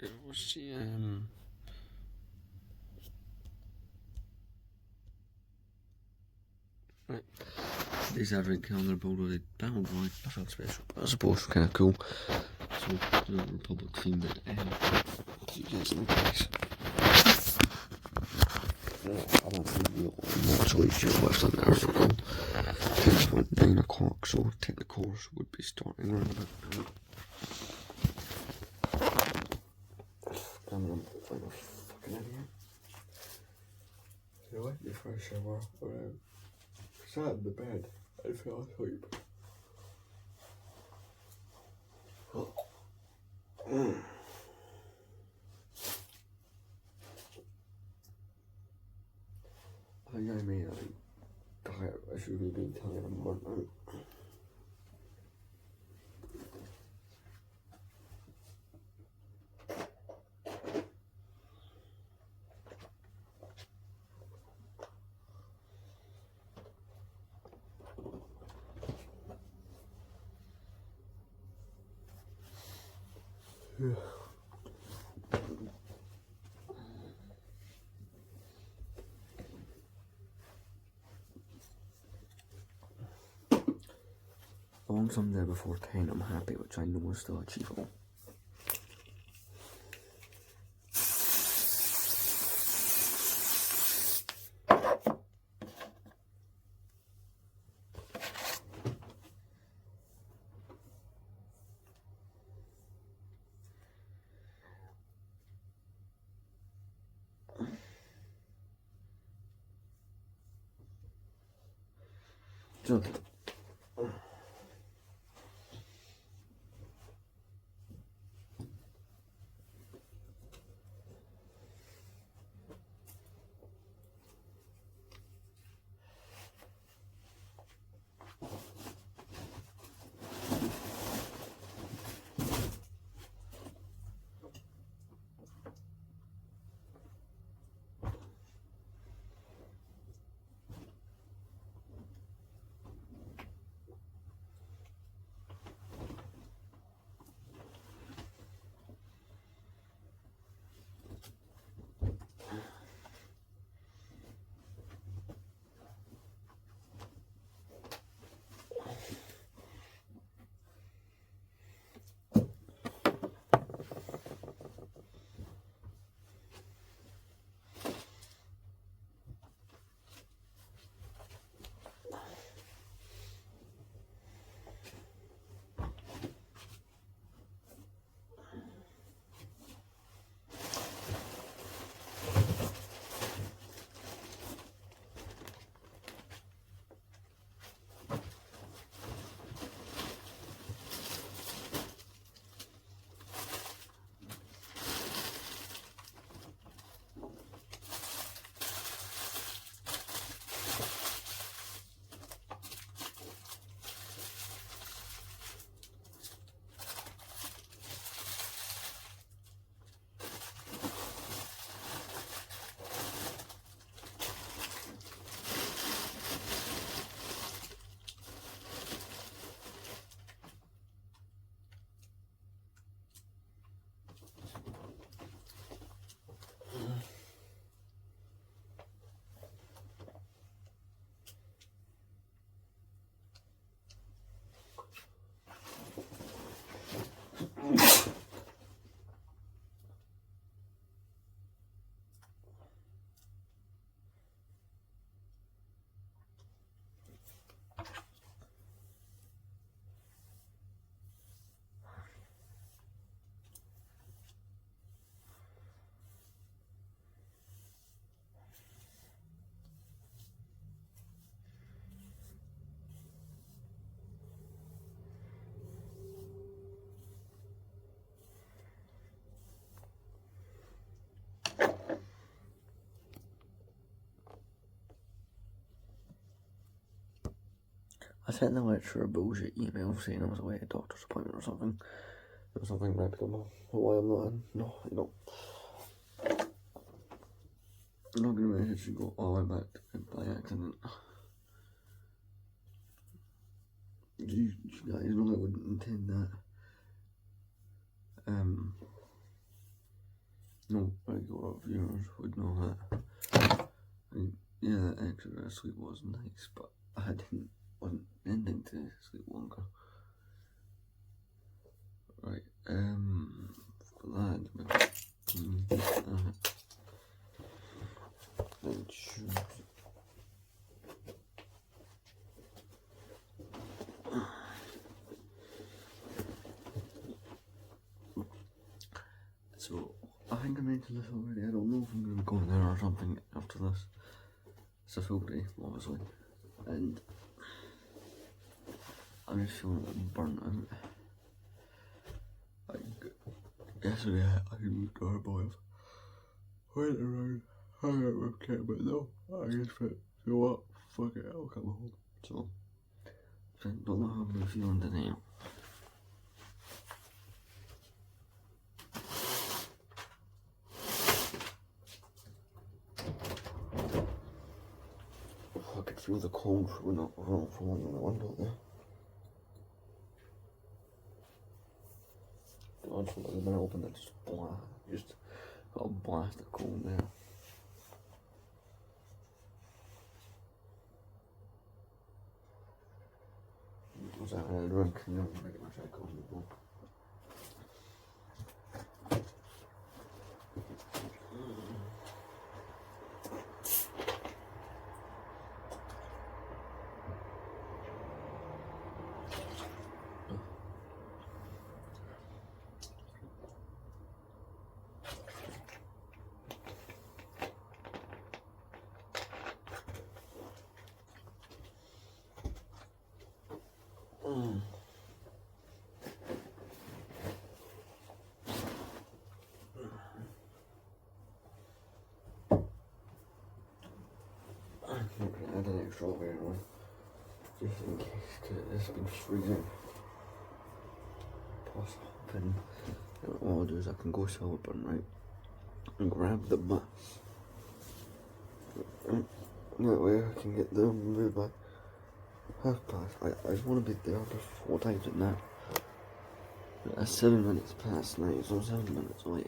Devo sì, right. These advent calendar bolded bound right, I felt special, but I suppose kind of cool. So the Republic theme that you guys in place. I don't know what's always your left on there. I don't know. It's went 9 o'clock, so I think the course would be starting around about now. Damn it, I'm like a fucking idiot. You know what? Before I shower, I sat in the bed and fell asleep. I think I mean, I should really be tired of burnt out. Yeah. Along someday before 10, I'm happy, which I know is still achievable. So, I sent the lecturer a bullshit email saying I was away at a doctor's appointment or something. It was something reputable. Why I'm not in? No, you know. I'm not gonna message and go, oh, I went back by accident. You guys know I wouldn't intend that. no regular viewers would know that. I mean, yeah, that extra sleep was nice, but I wasn't ending to sleep longer. Right, for that, then shoes. So, I think I mentioned this already. I don't know if I'm going to be going there or something after this. It's a full day, obviously, and I'm just feeling burnt out. Yesterday I was garboiled. Went around, hung out with Kim, but no, I just went, you know what, fuck it, I'll come home. So, I don't know how I'm feeling today. I could feel the cold from the window there. God, from the minute I opened it, just got a blast of cold there. Was that a drink? No, pretty much I couldn't go. I'm going to add an extra strawberry one, just in case, because it's been freezing. Plus, then what I'll do is I can go Celebrant, right, and grab the bus. That way I can get there and move by past. I just want to be there before times at night. It's 7 minutes past 9, so 7 minutes late.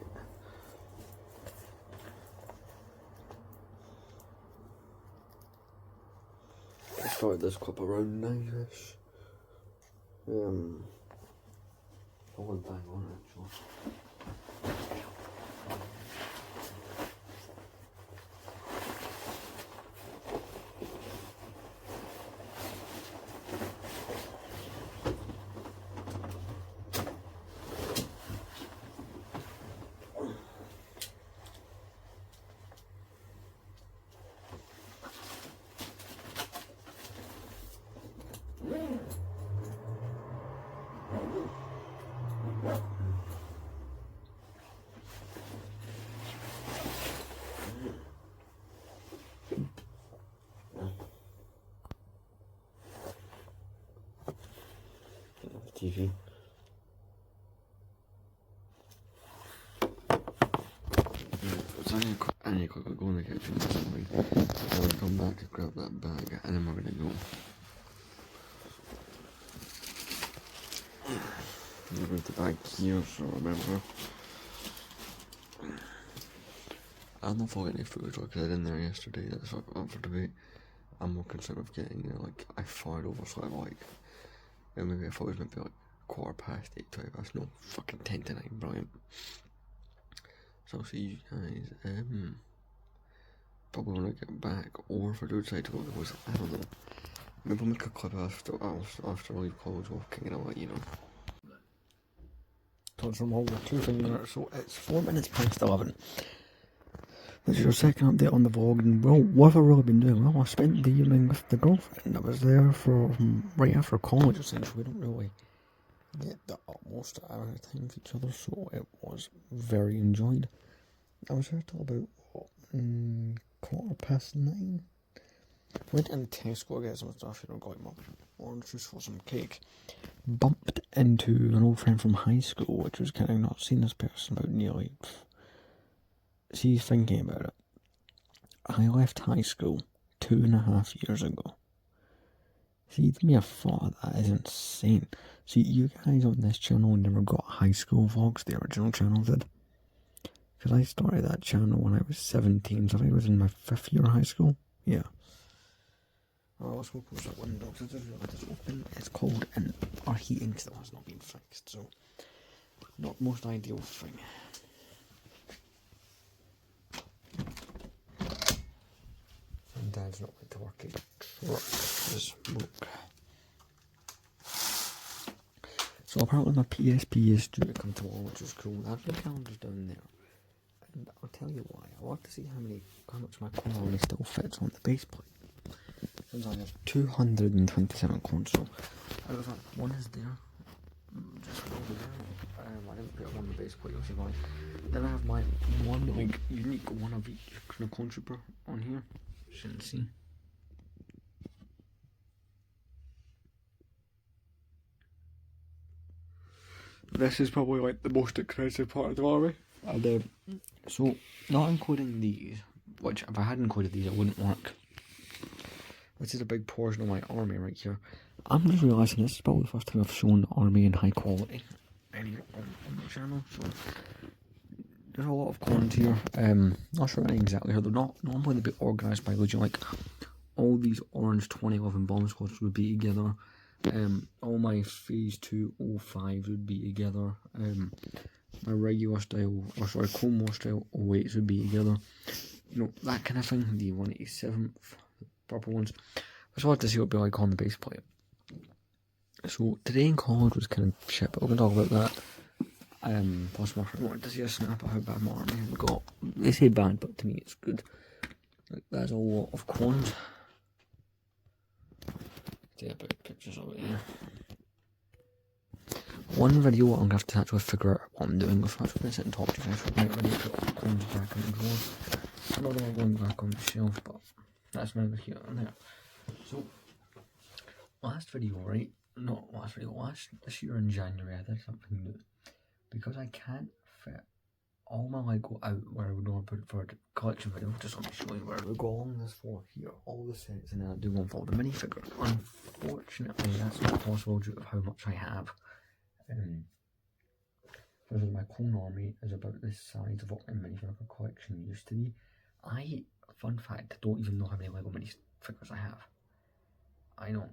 I started this clip around 9ish. I went bang on actually. TV. So I need to quickly go in the kitchen or something. And I'll come back to grab that bag and then we're gonna go. I'll leave the bag here so remember. I don't know if I'll get any footage because I didn't there yesterday. That's what I'm up for debate. I'm more concerned with getting like I fired over so I'm like maybe I thought it was maybe like 8:15, 20 past, no, fucking 10 to 9, brilliant. So I'll see you guys, probably when I get back, or if I do decide to go to the whistle, I don't know. Maybe I'll make a clip after I leave college walking and I'll let you know. Towards from home with 2 minutes, so it's 4 minutes past 11. This is your second update on the vlog, and well, what have I really been doing? Well, I spent the evening with the girlfriend. I was there for right after college, essentially. We don't really get the utmost amount of time with each other, so it was very enjoyed. I was there till about 9:15. Went into Tesco to get some stuff, got him orange juice for some cake. Bumped into an old friend from high school, which was kind of not seen this person about nearly. See, thinking about it, I left high school 2.5 years ago. See, to me, I thought that is insane. See, you guys on this channel never got high school vlogs, the original channel did. because I started that channel when I was 17, so I think it was in my 5th year of high school. Yeah. Oh, let's hope that window, because it's open. It's cold, and our heating still has not been fixed, so not the most ideal thing. And Dad's not like to work in truck for smoke. So apparently my PSP is due to come tomorrow, which is cool. That's the calendar's down there. And I'll tell you why. I want to see how much my corner still fits on the base plate. Since I have 227 coins, so out of that, one is there. Just over there. I didn't put it on the base plate, you'll see why. Then I have my one, like, unique one of each kind of cone trooper on here. You shouldn't see. This is probably like the most expensive part of the army. And so, not including these, which if I had included these, it wouldn't work. This is a big portion of my army right here. I'm just realising this is probably the first time I've shown the army in high quality anyway on the channel. So there's a lot of coins here. Not sure exactly how they're not normally they'd be organised by legend, like all these orange 2011 bomb squads would be together. All my phase 2 05s would be together. My regular style, or sorry, Clone War style 08s would be together. You know, that kind of thing. The 187th, purple ones. I just wanted to see what it'd be like on the base plate. So today in college was kind of shit, but we're gonna talk about that. Plus I wanted to see a snap of how bad my army had got. They say bad, but to me it's good. Like, there's a lot of coins. Take a bit pictures of it here. One video I'm gonna have to actually figure out what I'm doing with. I'm just gonna sit and talk to you guys for a minute when I put all the coins back in the drawers. Another one going back on the shelf, but that's neither here and there. So last video, right? Not last video, this year in January I did something new. Because I can't fit all my Lego out where I would normally put it for a collection video, just let me show you where I would go along this floor here, all the sets, and then I'd do one for the minifigure. Unfortunately, that's not possible due to how much I have. Because my clone army is about the size of what my minifigure collection used to be. Fun fact, don't even know how many Lego minifigures I have. I know.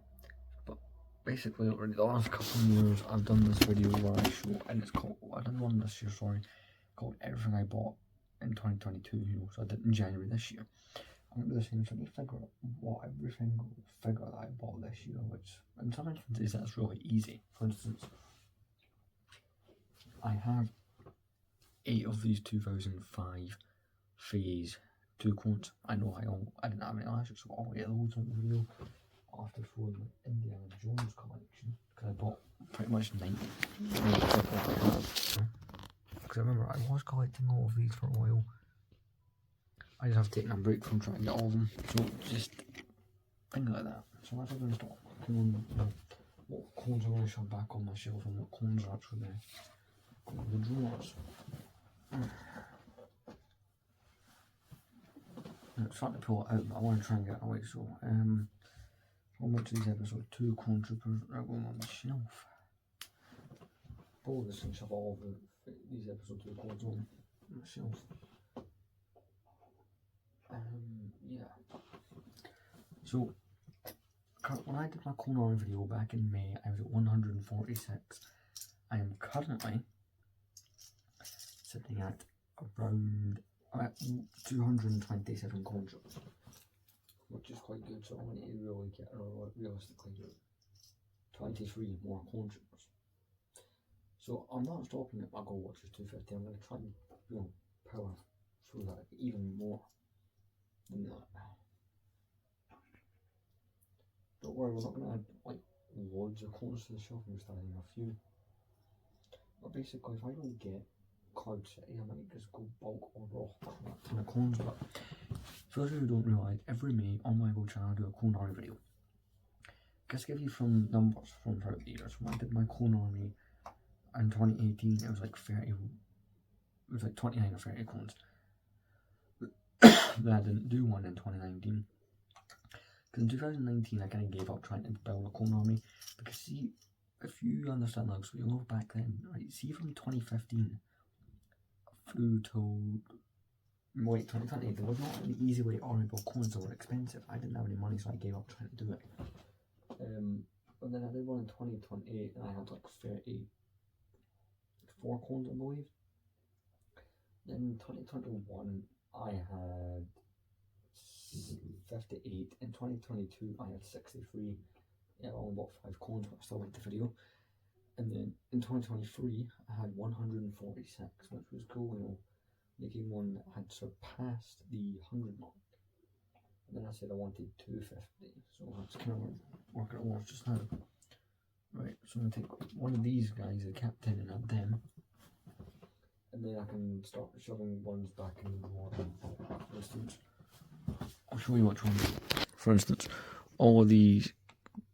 But basically, over the last couple of years, I've done this video where I show, and it's called, I done one this year, sorry, called Everything I Bought in 2022, you know, so I did it in January this year. I'm going to do the same, so I need to figure out what every single figure that I bought this year, which in some instances that's really easy. For instance, I have 8 of these 2005 phase 2 clones. I know I didn't have any last year, so I'll get those on the video after showing my Indiana Jones collection, because I bought pretty much 90 because I remember I was collecting all of these for a while. I just have taken a break from trying to get all of them, so just things like that. So I'm actually going to start working on what clones I want to shove back on my shelf and what clones are actually going to go in the drawers. It's starting to pull it out, but I want to try and get it away, so how much these episode 2 clone troopers are going on the shelf. Probably just going to shove all of these episode 2 clones on the shelf. Yeah. So, when I did my clone army video back in May, I was at 146. I am currently sitting at around 227 clone troopers, which is quite good, so I want to really get realistically do 23 more clone troopers. So I'm not stopping at my goal, which is 250. I'm going to try and, you know, power through that even more than that. Don't worry, we're not going to add like loads of clones to the shelf, I'm just adding a few. But basically, if I don't get Cloud City, I might just go bulk order off that ton of clones. But for those who don't realise, every May on my Lego channel I do a clone army video. Just give you some numbers from throughout the years. When I did my clone army in 2018, it was like 30, it was like 29 or 30 clones. Then I didn't do one in 2019. Because in 2019 I kind of gave up trying to build a clone army. Because see, if you understand, like, so you know back then, right, see from 2015 through till wait 2020. There was not an easy way to army build coins that were expensive. I didn't have any money, so I gave up trying to do it. But then I did one in 2020 and I had like 34 coins, I believe. Then 2021 I had 58. In 2022 I had 63. Yeah, I only bought 5 coins, but I still liked the video. And then in 2023 I had 146, which was cool, you know, making one that had surpassed the 100 mark. And then I said I wanted 250, so that's kind of working it was just now. Right, so I'm going to take one of these guys, the captain, and add them. And then I can start shoving ones back in the water. For instance, I'll show you which one. For instance, all of these,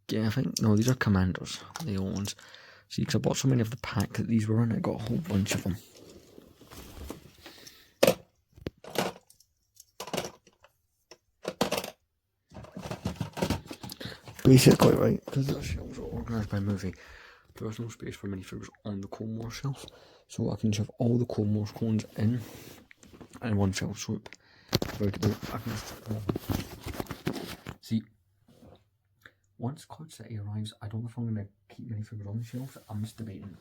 yeah, I think, no, these are commanders, the old ones. See, because I bought so many of the pack that these were in, I got a whole bunch of them. Basically, right, because the shelves are organised by movie, there was no space for minifigures on the Cold War shelf, so I can shove all the Cold War coins in one fell swoop. I can see, once Cloud City arrives, I don't know if I'm going to keep minifigures on the shelf. I'm just debating.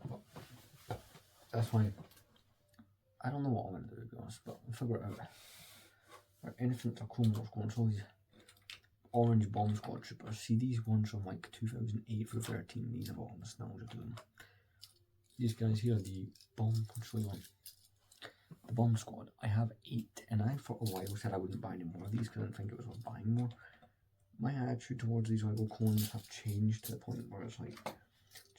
But that's why I don't know what I'm going to do, to be honest, but I'll figure it out. Right, anything to Cold War coins, all these orange bomb squad troopers. See, these ones from like 2008 for 13, these have all nostalgia to them. These guys here, the bomb, I'll show you one. The bomb squad, I have 8, and I for a while said I wouldn't buy any more of these because I didn't think it was worth buying more. My attitude towards these Lego coins have changed to the point where it's like,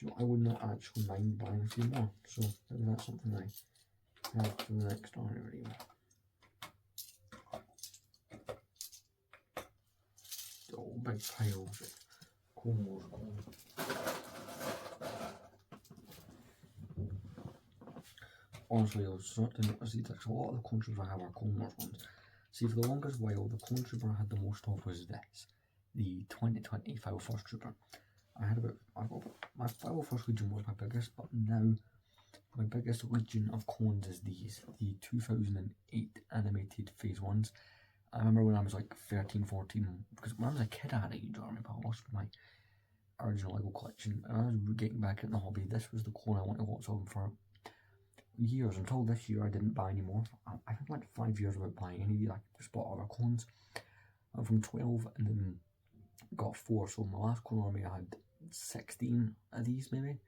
you know, I would not actually mind buying a few more. So maybe that's something I have for the next army video. Oh, big piles of Cold War coins. Honestly, I was starting to notice these, like, a lot of the clone troopers I have are Cold War ones. See, for the longest while, the clone trooper I had the most of was this, the 2020 501st Trooper. I got my 501st Legion was my biggest, but now my biggest Legion of clones is these, the 2008 animated Phase 1s. I remember when I was like 13, 14, because when I was a kid I had a huge army, but I lost my original Lego collection, and I was getting back in the hobby. This was the clone I wanted lots of them for years, until this year I didn't buy any more. I think like 5 years without buying any of these. I just bought other clones. I'm from 12 and then got 4, so my last clone army I had 16 of these maybe.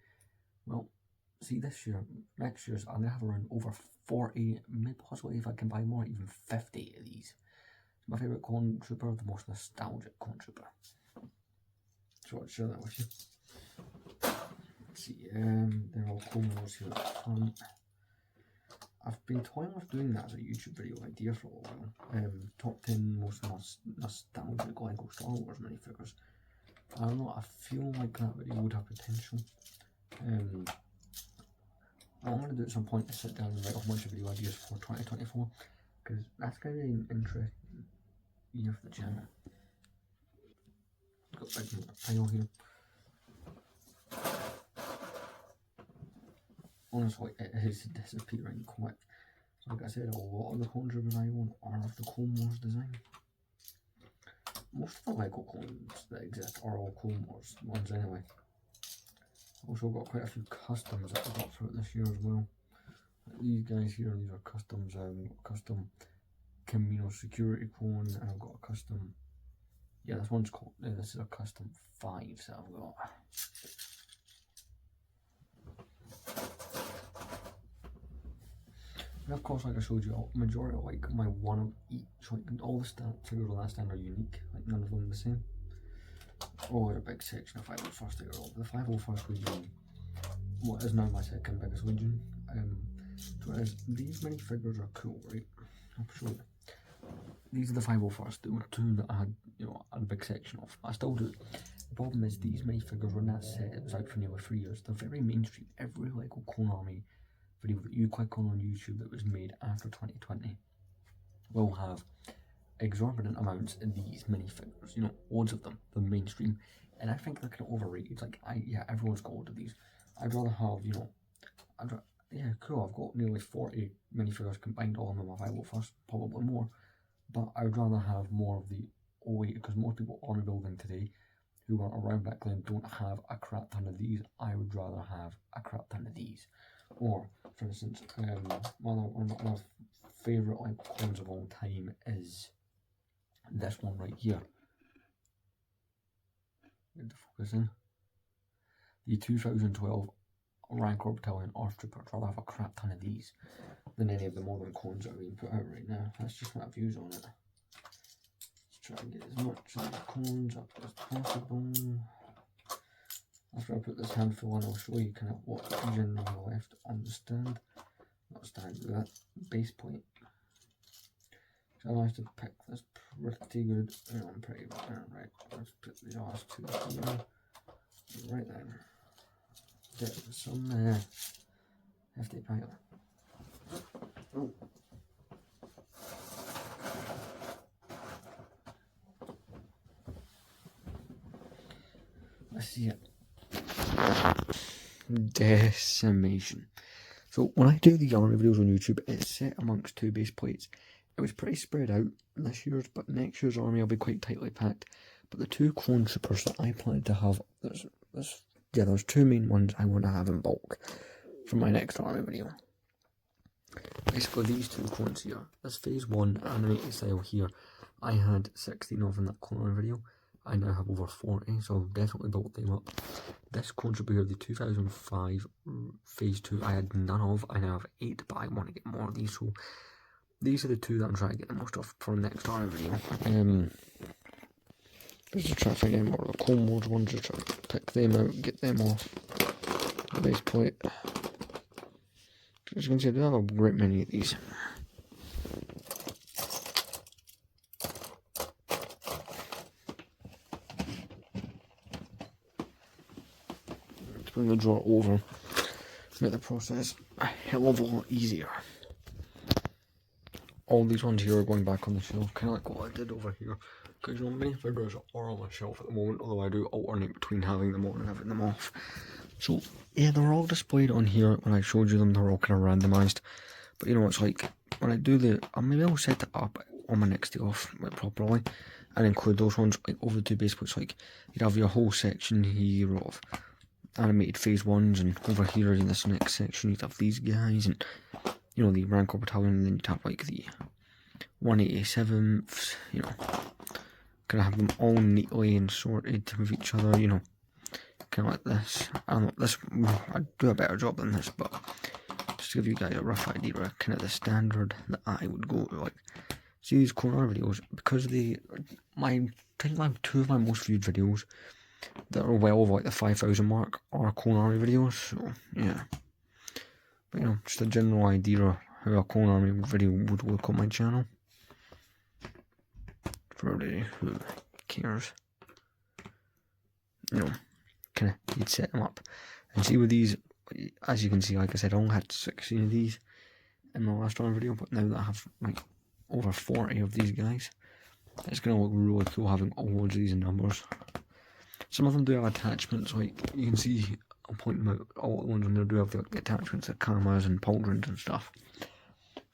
Well, see, this year, next year's, I'm going to have around over 40, maybe possibly if I can buy more, even 50 of these. It's my favourite clone trooper, the most nostalgic clone trooper. So I'll share that with you. Let's see, they're all Clone Wars here at the front. I've been toying with doing that as a YouTube video idea for a while. Top 10 most nostalgic Lego Star Wars minifigures. I don't know, I feel like that video would have potential. I'm going to do at some point to sit down and write a bunch of video ideas for 2024, because that's going to be an interesting year for the channel. Got a big pile here. Honestly, it is disappearing quick. So like I said, a lot of the clone troopers I own are of the Clone Wars design. Most of the Lego clones that exist are all Clone Wars ones anyway. Also got quite a few customs that I got throughout this year as well. Like these guys here, these are customs. Custom Camino security clone, and I've got a custom. Yeah, this one's called. This is a custom 5 that I've got. And of course, like I showed you, majority of like my one of each, like all the figures on that stand are unique, like none of them are the same. Oh, there's a big section of 501st that are all. The 501st Legion, what is now my second biggest Legion. So these minifigures are cool, right? I'll show you. These are the 501st, the two that I had, you know, a big section of. I still do. The problem is these minifigures, when that set, it was out for nearly 3 years. They're very mainstream. Every Lego Clone Army video that you click on YouTube that was made after 2020 will have exorbitant amounts of these minifigures, you know, loads of them. They're mainstream, and I think they're kind of overrated. Like, yeah, everyone's got loads of these. I'd rather have, you know, yeah, cool. I've got nearly 40 minifigures combined all in my viral first, probably more. But I would rather have more of the 08, because most people army building today who weren't around back then don't have a crap ton of these. I would rather have a crap ton of these. Or, for instance, one of my favourite coins of all time is this one right here. Get the focus in. The 2012 Rancor Battalion Earth Trooper. I'd rather have a crap ton of these than any of the modern coins that are being put out right now. That's just my views on it. Let's try and get as much of the coins up as possible. After I put this handful in, I'll show you kind of what generally left on the stand. Not stand, that base plate. So I managed to pick this pretty good. I'm pretty good. Right, let's put the last two here. Right then. Get some hefty pile. Oh. Let's see it. Decimation. So when I do the army videos on YouTube, it's set amongst two base plates. It was pretty spread out this year's, but next year's army will be quite tightly packed. But the two clone troopers that I plan to have, there's two main ones I want to have in bulk for my next army video. Basically these two clones here, this phase 1 animated style here, I had 16 of in that clone army video. I now have over 40, so I've definitely built them up. This clone trooper here, the 2005 phase 2, I had none of. I now have 8, but I want to get more of these, so these are the two that I'm trying to get the most of for the next army video. Just to try to find any more of the Clone Wars ones, just try to pick them out, get them off the base plate. As you can see, I do have a great many of these. Let's bring the drawer over, make the process a hell of a lot easier. All these ones here are going back on the shelf, kind of like what I did over here. Because you know, many figures are on my shelf at the moment, although I do alternate between having them on and having them off. So yeah, they're all displayed on here. When I showed you them, they're all kind of randomised. But you know, it's like when I do maybe I'll set it up on my next day off properly and include those ones like over the two base plates. Like you'd have your whole section here of animated phase 1s, and over here in this next section you'd have these guys, and you know, the Rancor Battalion, and then you'd have like the 187th, you know, kind of have them all neatly and sorted with each other, you know, kind of like this. I'd do a better job than this, but just to give you guys a rough idea of kind of the standard that I would go to. Like, see these corner videos, because I think I have two of my most viewed videos that are well over like the 5,000 mark are Clone Army videos, so yeah. But you know, just a general idea of how a Clone Army video would look on my channel. For everybody who cares. You know, kind of, you'd set them up. And see with these, as you can see, like I said, I only had 16 of these in my last army video, but now that I have like over 40 of these guys, it's going to look really cool having all of these numbers. Some of them do have attachments, like you can see, I'll point them out, all the ones on there do have the attachments, like cameras and pauldrons and stuff.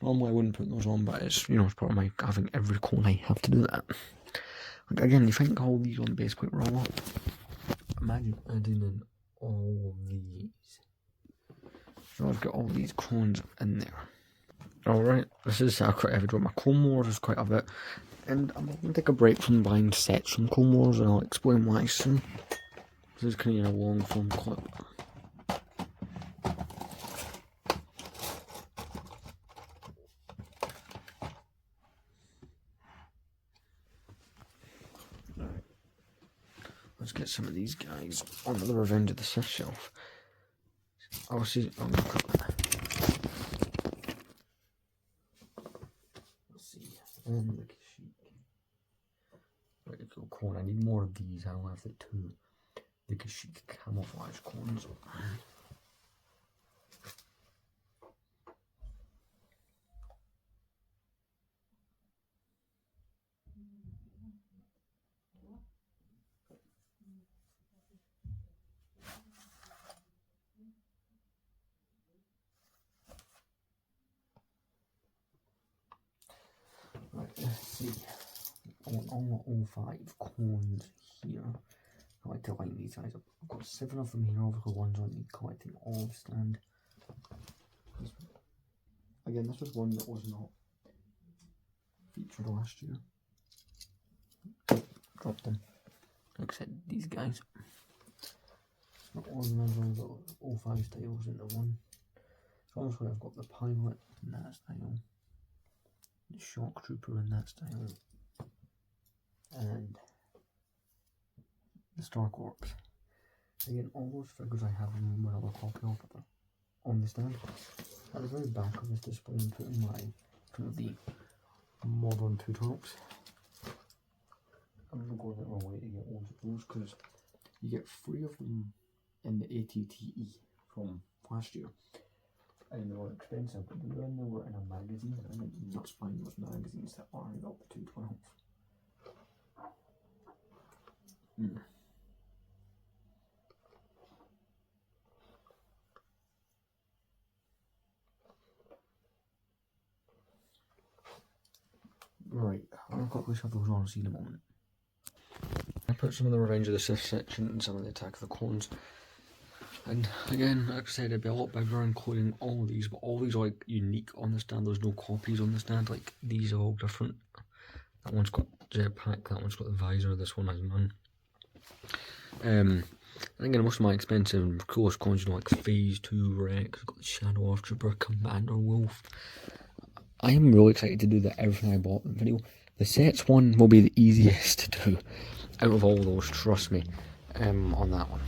Normally I wouldn't put those on, but it's, you know, it's part of my having every clone I have to do that. Like, again, you think all these on base plate roll up. Imagine adding in all of these. So I've got all these clones in there. Alright, this is quite heavy drop. My Clone Wars is quite a bit. And I'm going to take a break from buying sets from Clone Wars, and I'll explain why soon. This is kind of a long form clip. Let's get some of these guys on the Revenge of the Sith shelf. I'll see. Let's see. And the Kashyyyk. Right, let's go clone. I need more of these. I only have the two. The Kashyyyk camouflage clones. all 05 cones here. I like to line these guys up. I've got 7 of them here, obviously one's on the collecting all stand. Again, this was one that was not featured last year. Dropped them. Like I said, these guys. Not organised, I've got all 5 styles into one. So obviously I've got the pilot in that style, the shock trooper in that style, and the Star Corps. Again, all those figures I have in another copy of it on the stand. At the very back of this display, I'm putting my kind of the modern two tops. I'm going to go out of my way to get loads of those because you get 3 of them in the ATTE from last year. And they were expensive, but when they were in a magazine, I mean, nuts buying those magazines that are about the 212. Right, I'll quickly shove those on and see in a moment. I put some of the Revenge of the Sith section and some of the Attack of the Clones. And again, like I said, it'd be a lot bigger, including all of these, but all these are like unique on the stand. There's no copies on the stand. Like these are all different. That one's got jetpack, that one's got the visor, this one has none. And again, most of my expensive and coolest coins, you know, like Phase 2 Rex, got the Shadow of Trooper, Commander Wolf. I am really excited to do the everything I bought video. The sets one will be the easiest to do out of all those, trust me, on that one.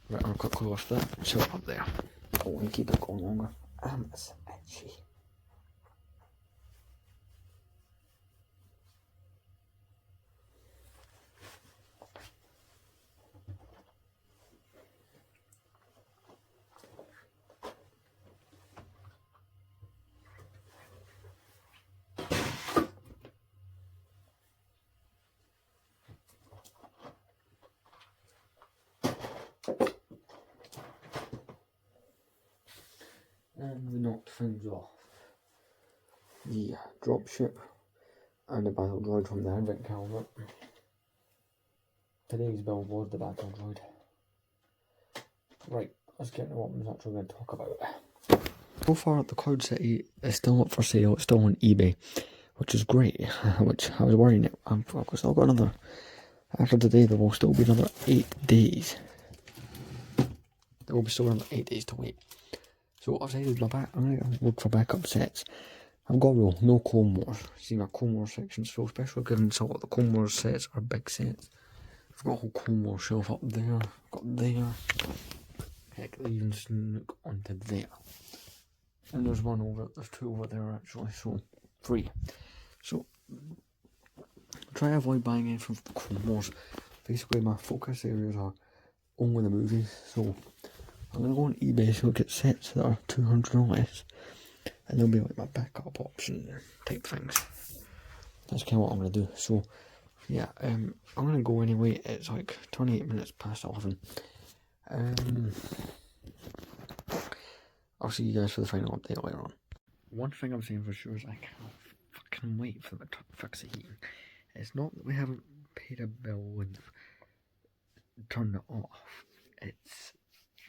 Right, I'll quickly lift that and show it up there. I want to keep it going longer. It's itchy. And we knocked things off. The dropship and the battle droid from the Advent calendar. Today's build was the battle droid. Right, let's get into what I'm actually going to talk about. So far, the Cloud City is still up for sale. It's still on eBay, which is great. Which I was worrying I've still got another. After today, there will still be another 8 days. There will be still another 8 days to wait. So I've decided I'm going to look for backup sets. I've got a rule, no Clone Wars. See, my Clone Wars section's so special, given some of the Clone Wars sets are big sets. I've got a whole Clone Wars shelf up there, I've got there. Heck, they even snook onto there. And there's one over, there's 2 over there actually, so 3. So, try to avoid buying anything from the Clone Wars. Basically, my focus areas are only the movies, so I'm going to go on eBay so get sets that are 200 or less, and they'll be like my backup option type things. That's kind of what I'm going to do. So yeah, I'm going to go anyway. It's like 28 minutes past 11. I'll see you guys for the final update later on. One thing I'm saying for sure is I can't fucking wait for them to fix the heating. It's not that we haven't paid a bill and turned it off. It's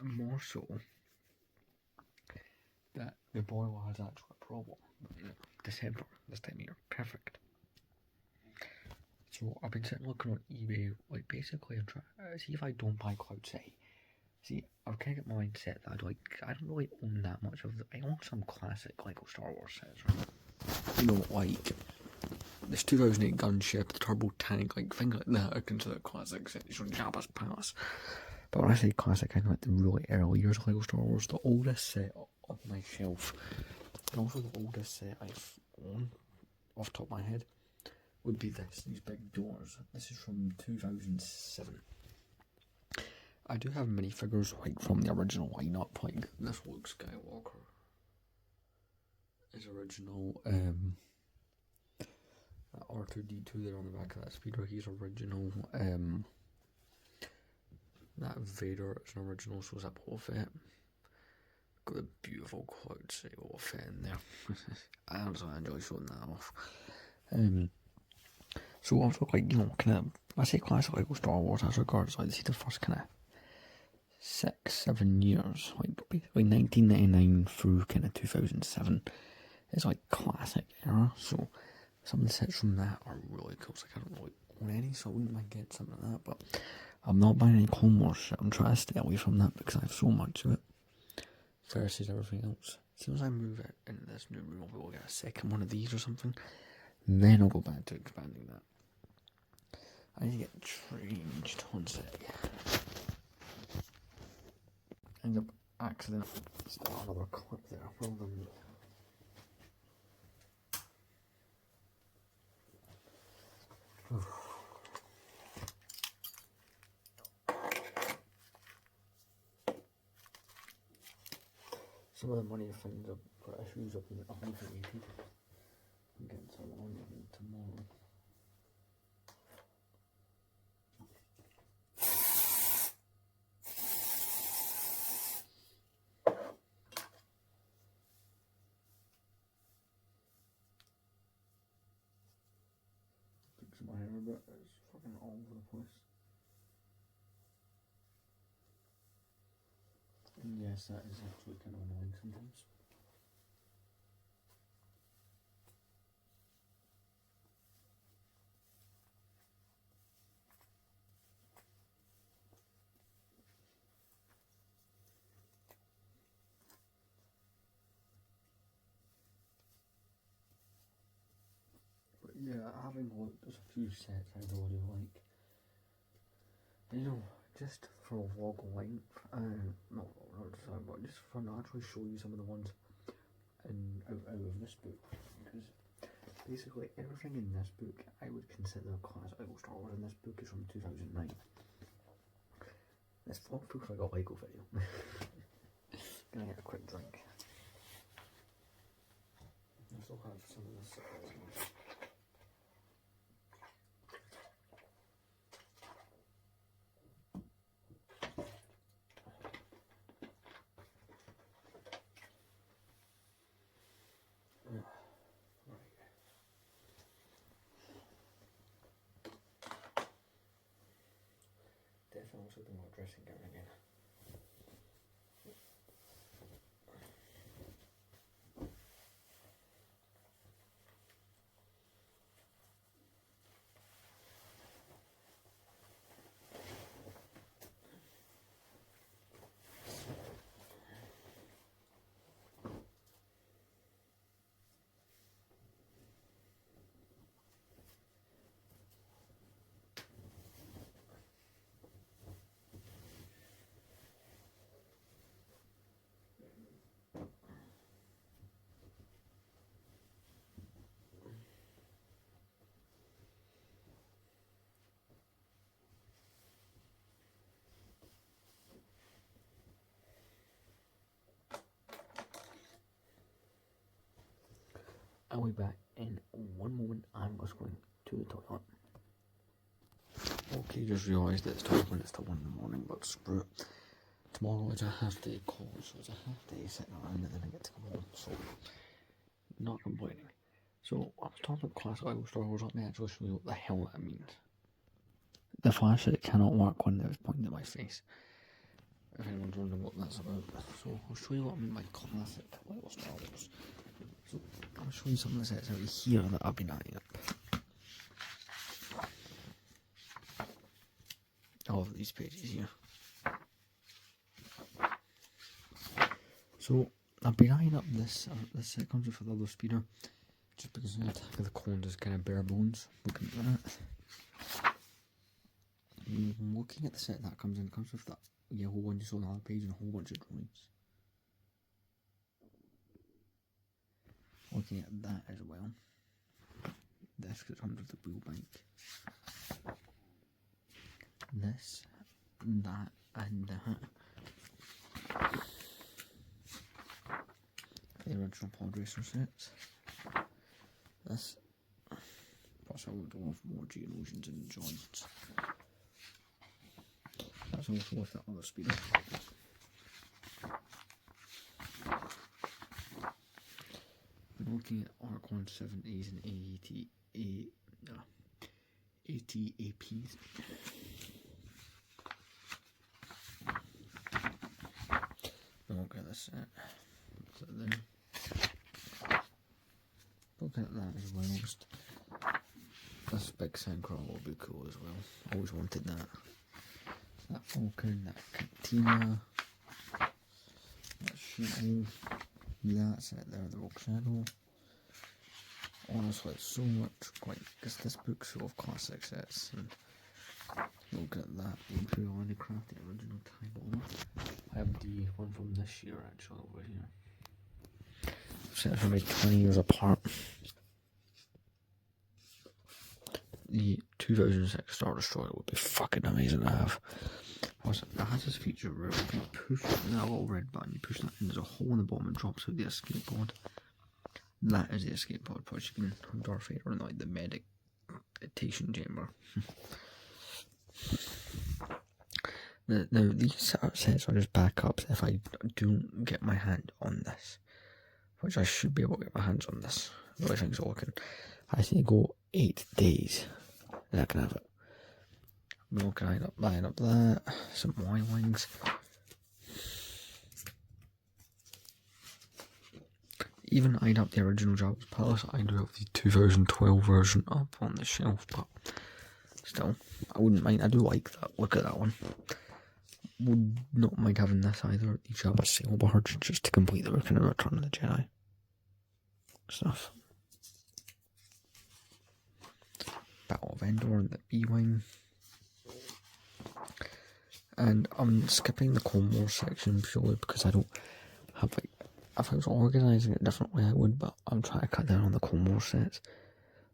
more so that the boiler has actually a problem. December, this time of year, perfect. So I've been sitting looking on eBay, like basically I'm trying to see if I don't buy Cloud City. See, I've kind of got my mindset that I don't really own that much of I own some classic Lego Star Wars sets, right? You know, like this 2008 gunship, the turbo tank, like things like that I consider classic sets on Jabba's Palace. But when I say classic, I mean like the really early years of Lego Star Wars. The oldest set on my shelf, and also the oldest set I've owned, off the top of my head, would be these big doors. This is from 2007. I do have minifigures like from the original lineup, like this Luke Skywalker. His original R2-D2 there on the back of that speeder, he's original. That Vader is an original, so is that Boba Fett. Got a beautiful Cloud City Boba Fett in there. I honestly enjoy showing that off. So I was like, you know, kind of, I say classic Lego Star Wars as regards like the first kind of 6-7 years, like basically 1999 through kind of 2007. It's like classic era. So some of the sets from that are really cool. Like I don't really own any, so I wouldn't mind getting something like that. But I'm not buying any Clone Wars shit. I'm trying to stay away from that because I have so much of it versus everything else. As soon as I move it into this new room, I'll be able to get a second one of these or something. And then I'll go back to expanding that. I need to get changed. One sec. End up accidentally start another clip there. Well done. Some of the money I found up for issues up in overrated. I'm getting some on tomorrow. Fix my hair a bit, it's fucking all over the place. And yes, that is actually kind of annoying sometimes. But yeah, having looked, there's a few sets I really like. You know, just for a vlog length, not sorry, but just for to actually show you some of the ones out of this book. Because basically everything in this book I would consider classic Lego Star Wars, and this book is from 2009. This vlog feels like a Lego video. Gonna get a quick drink. I still have some of this. Definitely also do my dressing gown again. I'll be back in one moment. I'm just going to the toilet. Okay, just realised that it's 12 minutes to 1 in the morning, but screw it. Tomorrow is a half day course, so it's a half day sitting around and then I get to come home, so not complaining. So I was talking about classic Lego Star Wars. Let me actually show you what the hell that means. The flashlight cannot work when it was pointing at my face. If anyone's wondering what that's about. So I'll show you what I mean by classic Lego Star Wars. So I'll show you some of the sets out here that I've been adding up. All of these pages here. So I've been eyeing up this set comes with a leather speeder, just because the Attack of the Clones is kind of bare bones. Looking at that, looking at the set that comes in, it comes with that yellow one you saw on the other page and a whole bunch of drawings. Looking at that as well. This comes with the wheel bank. This, that, and that. The original pod racer sets. This, plus I would love more Geonosians and joints. That's also with that other speeder. Looking at Arc 170s and AET ATAPs. Okay, that's it. So then, looking at that as well. This big sandcrawler will be cool as well. Always wanted that. That Falcon, that Cantina, that Chessel, that's it there, the Rock Shadow. Honestly, so much, because this book's full of classic sets, and look at that, the Imperial Handicraft, the original Time Bomber. I have the one from this year actually over here. Sets are made 20 years apart. The 2006 Star Destroyer would be fucking amazing to have. Also, it has this feature where if you push that little red button, you push that and there's a hole in the bottom and drops out the escape pod. That is the escape pod, which you can have Darth Vader in like the meditation chamber. Now these sets are just backups if I don't get my hand on this, which I should be able to get my hands on this. I really think so. I think go 8 days and I can have it. I'm looking at line up that, some Y-Wings. Even I'd up the original Jabba's Palace. I do have the 2012 version up on the shelf, but still, I wouldn't mind. I do like that. Look at that one. Would not mind having this either. The Jabba's Sailbarge, just to complete the kind of Return of the Jedi stuff. Battle of Endor and the B-Wing. And I'm skipping the Clone Wars section purely because I don't have like. If I was organising it a different way, I would, but I'm trying to cut down on the Clone Wars sets.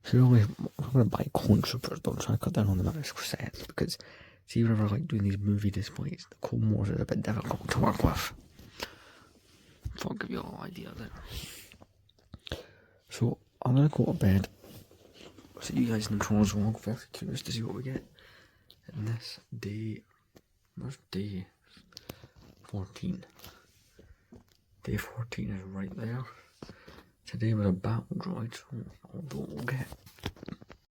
So really, I'm going to buy Clone Troopers, but I'm trying to cut down on the Master sets because, see, whenever like doing these movie displays, the Clone Wars is a bit difficult to work with. So I'll give you a little idea there. So I'm going to go to bed. See you guys in the controls along. Very curious to see what we get in this day. Where's day 14? Day 14 is right there. Today was a battle droid, so although we'll get